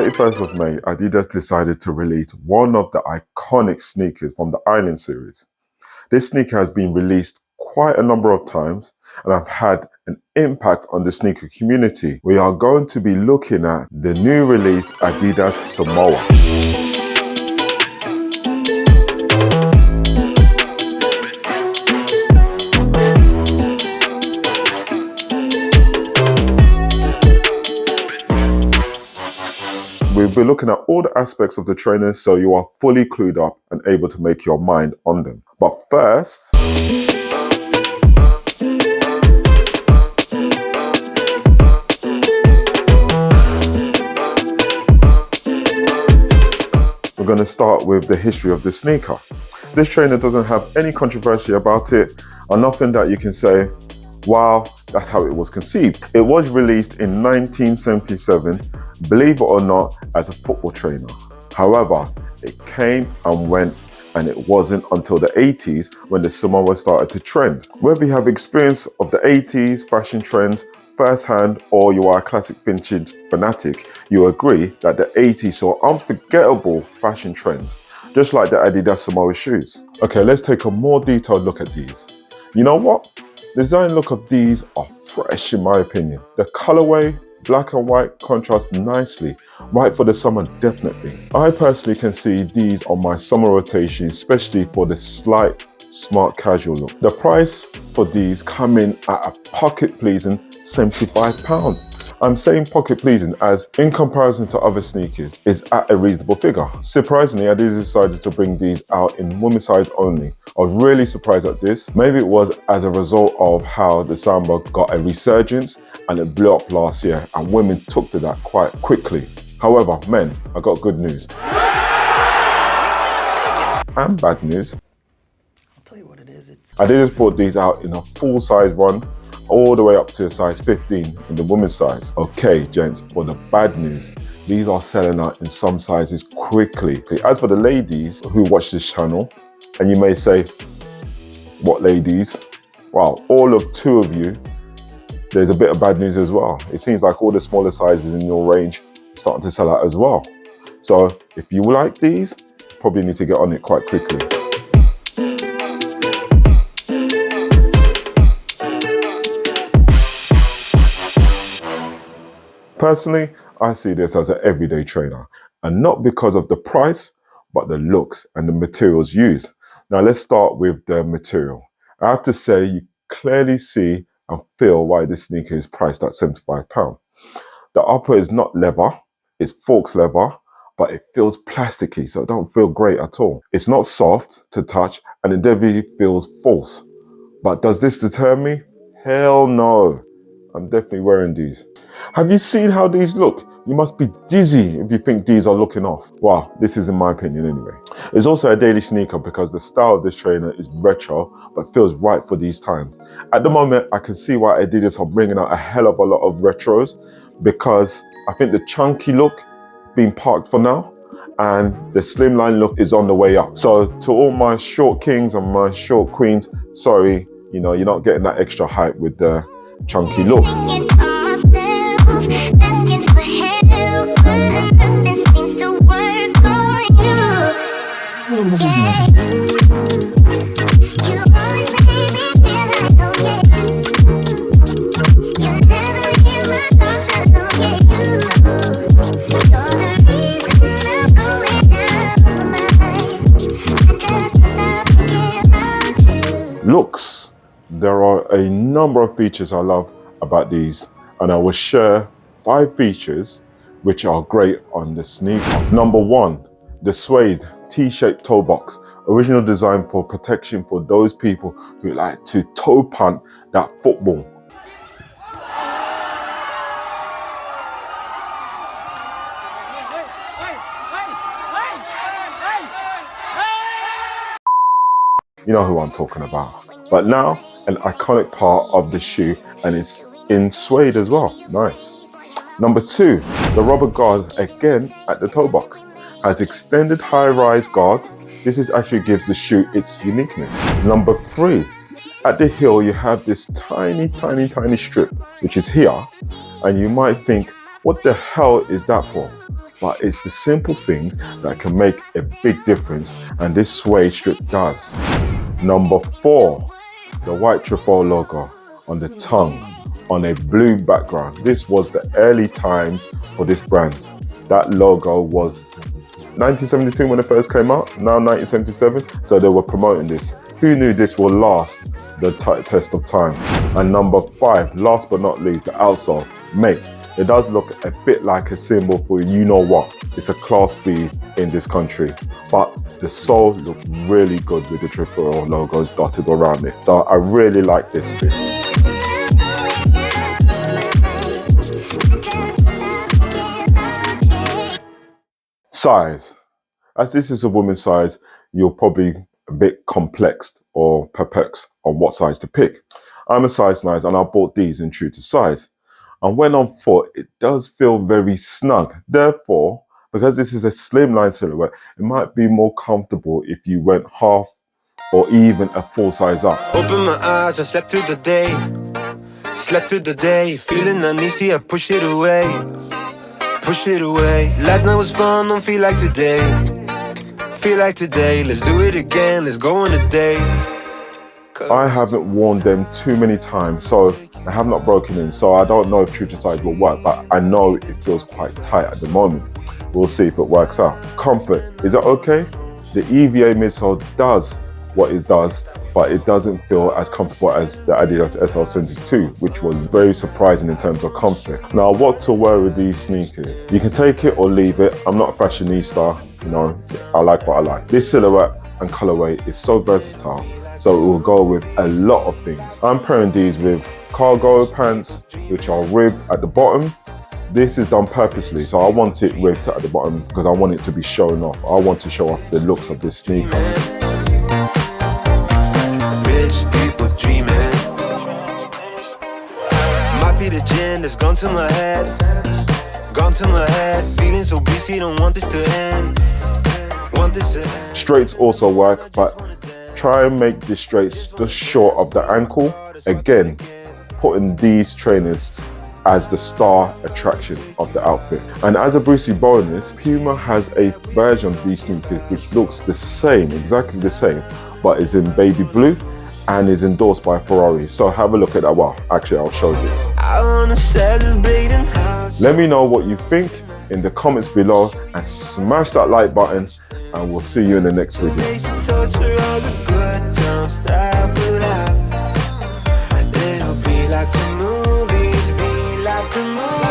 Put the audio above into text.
31st of May, Adidas decided to release one of the iconic sneakers from the Island series. This sneaker has been released quite a number of times and have had an impact on the sneaker community. We are going to be looking at the new released Adidas Samoa. We'll be looking at all the aspects of the trainers so you are fully clued up and able to make your mind on them. But first, we're going to start with the history of the sneaker. This trainer doesn't have any controversy about it, or nothing that you can say, wow, that's how it was conceived. It was released in 1977, believe it or not, as a football trainer. However, it came and went, and it wasn't until the 80s when the Samoa started to trend. Whether you have experience of the 80s fashion trends firsthand or you are a classic vintage fanatic, you agree that the 80s saw unforgettable fashion trends, just like the Adidas Samoa shoes. Okay, let's take a more detailed look at these. You know what? The design look of these are fresh in my opinion. The colorway, black and white, contrast nicely, right for the summer definitely. I personally can see these on my summer rotation, especially for the slight smart casual look. The price for these come in at a pocket pleasing £75. I'm saying pocket pleasing as in comparison to other sneakers is at a reasonable figure. Surprisingly, I decided to bring these out in women's size only. I was really surprised at this. Maybe it was as a result of how the Samba got a resurgence and it blew up last year and women took to that quite quickly. However, men, I got good news. And bad news. I'll tell you what it is. Adidas brought these out in a full size run, all the way up to a size 15 in the women's size. Okay, gents, for the bad news, these are selling out in some sizes quickly. As for the ladies who watch this channel, and you may say, what ladies? Well, all of two of you, there's a bit of bad news as well. It seems like all the smaller sizes in your range are starting to sell out as well. So if you like these, probably need to get on it quite quickly. Personally, I see this as an everyday trainer, and not because of the price, but the looks and the materials used. Now let's start with the material. I have to say you clearly see and feel why this sneaker is priced at £75. The upper is not leather, it's forks leather, but it feels plasticky, so it don't feel great at all. It's not soft to touch and it definitely feels false. But does this deter me? Hell no. I'm definitely wearing these. Have you seen how these look? You must be dizzy if you think these are looking off. Well, this is in my opinion anyway. It's also a daily sneaker because the style of this trainer is retro, but feels right for these times. At the moment, I can see why Adidas are bringing out a hell of a lot of retros because I think the chunky look is being parked for now and the slimline look is on the way up. So to all my short kings and my short queens, sorry, you know, you're not getting that extra hype with the chunky look. Looks. There are a number of features I love about these, and I will share 5 features which are great on the sneaker. Number 1, the suede T-shaped toe box. Original design for protection for those people who like to toe punt that football. You know who I'm talking about. But now, an iconic part of the shoe, and it's in suede as well. Nice. Number 2, the rubber guard, again at the toe box. Has extended high-rise guard. This actually gives the shoe its uniqueness. Number 3, at the heel you have this tiny strip, which is here, and you might think, what the hell is that for? but it's the simple things that can make a big difference, and this suede strip does. Number 4, the white trefoil logo on the tongue on a blue background. This was the early times for this brand. That logo was 1972 when it first came out, now 1977, so they were promoting this. Who knew this will last the test of time? And number 5, last but not least, the outsole. Mate, it does look a bit like a symbol for you know what. It's a class B in this country, but the sole looks really good with the trefoil logos dotted around it. So I really like this bit. Size. As this is a woman's size, you're probably a bit complexed or perplexed on what size to pick. I'm a size 9 and I bought these in true to size. And when on foot, it does feel very snug. Therefore, because this is a slimline silhouette, it might be more comfortable if you went half or even a full size up. Open my eyes, I slept through the day. Slept through the day, feeling uneasy, I push it away. Push it away. Last night was fun, don't feel like today. Feel like today, let's do it again, let's go on a date. I haven't worn them too many times, so I have not broken in, so I don't know if true to size will work, but I know it feels quite tight at the moment. We'll see if it works out. Comfort, is it okay? The EVA midsole does what it does, but it doesn't feel as comfortable as the Adidas SL72, which was very surprising in terms of comfort. Now, what to wear with these sneakers? You can take it or leave it. I'm not a fashionista, you know, I like what I like. This silhouette and colorway is so versatile, so it will go with a lot of things. I'm pairing these with cargo pants, which are ribbed at the bottom. This is done purposely, so I want it ribbed at the bottom because I want it to be shown off. I want to show off the looks of this sneaker. Rich people dreaming. Might be the gin that's gone to my head. Gone to my head. Feeling so busy, don't want this to end. Want this to end. Straights also work, but try and make the straights just short of the ankle. Again, putting these trainers as the star attraction of the outfit. And as a Brucey bonus, Puma has a version of these sneakers which looks the same, exactly the same, but is in baby blue and is endorsed by Ferrari. So have a look at that. Well, actually I'll show this. I wanna celebrate in house. Let me know what you think in the comments below and smash that like button, and we'll see you in the next video. Raise a toast for all the good times that I put out. It'll be like the movies, be like the movies.